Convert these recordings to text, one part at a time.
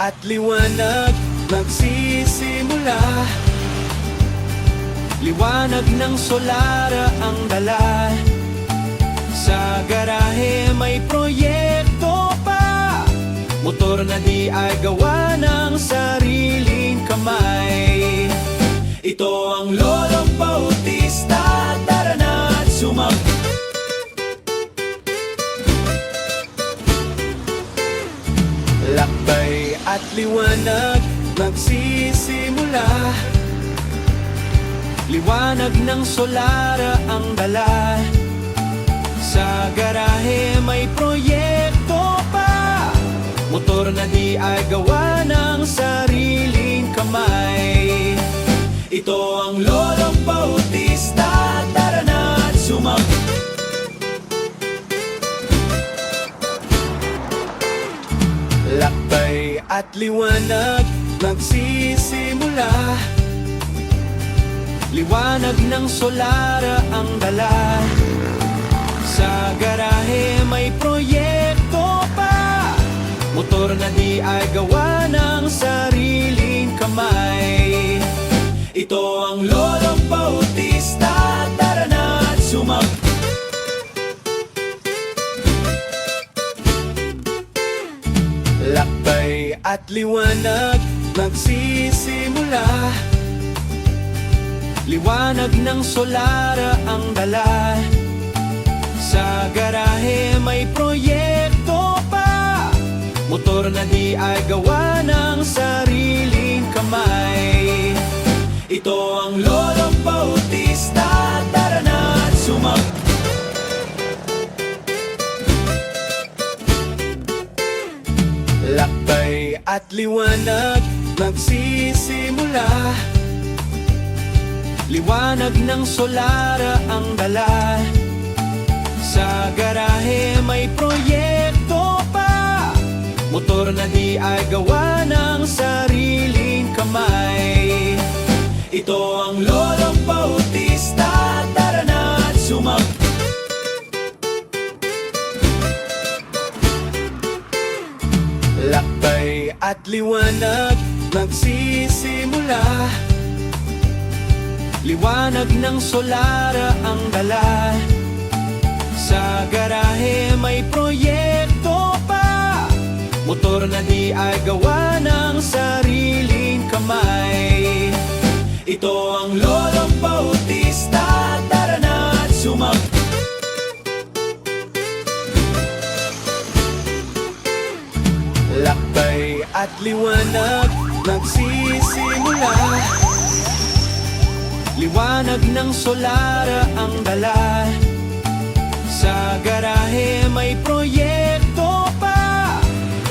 at liwanag magsisimula. Liwanag ng solara ang dala. Sa garahe may proyekto pa, motor na di ay gawa ng sariling kamay. Ito ang Lolong Bautista, tara na at sumag. Lakbay at liwanag magsisimula. Liwanag ng solara ang dala. Sa garahe may proyekto pa, motor na di ay gawa ng sariling kamay. Ito ang Lolong Bautista, tara na at sumag. Lakbay at liwanag magsisimula. Liwanag ng solara ang dala. Sa garahe may proyekto pa, motor na di ay gawa ng sariling kamay. Ito ang Lolong Bautista, tara na at sumag. Lakbay at liwanag magsisimula. Liwanag ng solara ang dala. Sa garahe may proyekto pa, motor na di ay gawa ng sariling kamay. Ito ang Lolong Bautista, tara na at sumag. Lakbay at liwanag magsisimula. Liwanag ng solara ang dala. Sa garahe may proyekto pa, motor na di ay gawa ng sariling kamay. Ito ang Lolong Bautista, tara na at sumag. Lakbay at liwanag magsisimula. Liwanag ng solara ang dala. Sa garahe may proyekto pa, motor na di ay gawa ng sariling kamay. Ito ang Lolong Bautista, tara na at sumag. Lakbay at liwanag magsisimula. Liwanag ng solara ang dala. Sa garahe may proyekto pa,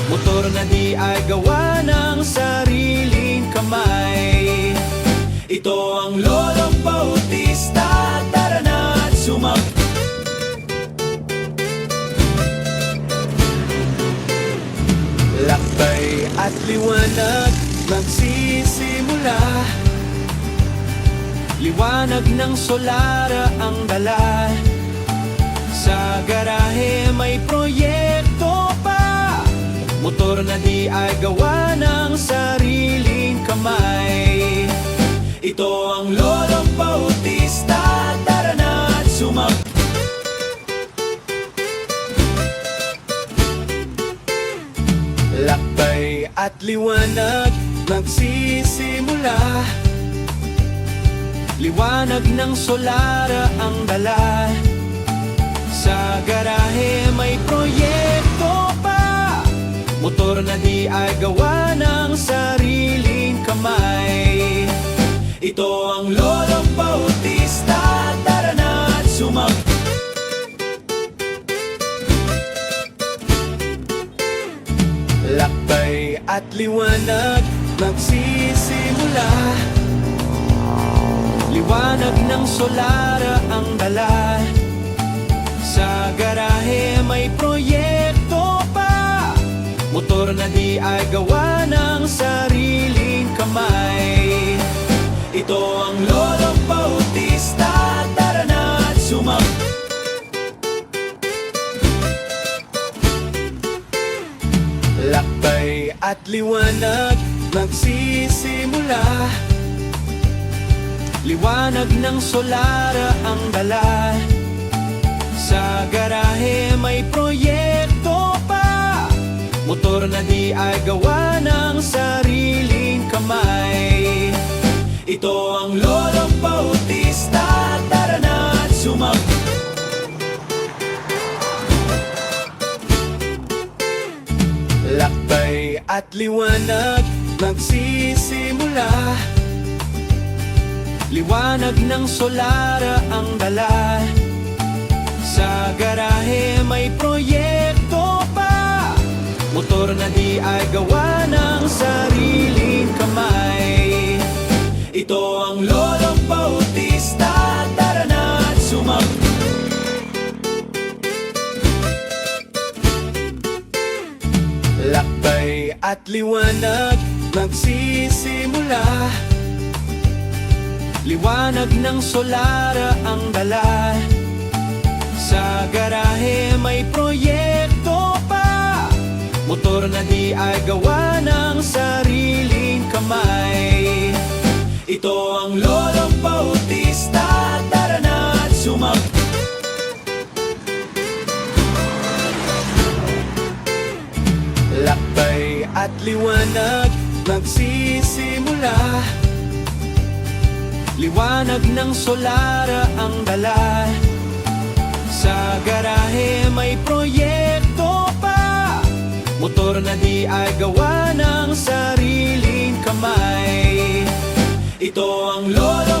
motor na di ay gawa ng sariling kamay. Ito ang Lolong Bautista, tara na at sumag. Lakbay at liwanag magsisimula. Liwanag ng solara ang dala. Sa garahe may proyekto pa, motor na di ay gawa ng sariling kamay. Ito ang Lolong Bautista, tara na at sumag. Lakbay at liwanag magsisimula. Liwanag ng solara ang dala. Sa garahe may proyekto pa, motor na di ay gawa ng sariling kamay. Ito ang Lolong Bautista, tara na at sumag. Lakbay at liwanag magsisimula. Liwanag ng solara ang dala. Sa garahe may proyekto pa, motor na di ay gawa ng sariling kamay. Ito ang Lolong Bautista, tara na at sumag. Lakbay at liwanag magsisimula. Liwanag ng solara ang dala. Sa garahe may proyekto pa, motor na di ay gawa ng sariling kamay. Ito ang Lolo Bautista, tara na at lakbay at liwanag magsisimula. Liwanag ng solara ang dala. Sa garahe may proyekto pa, motor na di ay gawa ng sariling kamay. Ito ang Lolo Bautista, tara na at lakbay at liwanag magsisimula. Liwanag ng solara ang dala. Sa garahe may proyekto pa, motor na di ay gawa ng sariling kamay. Ito ang Lolo Bautista, tara na at lakbay at liwanag magsisimula. Liwanag ng solara ang dala. Sa garahe may proyekto pa, motor na di ay gawa ng sariling kamay. Ito ang Lolo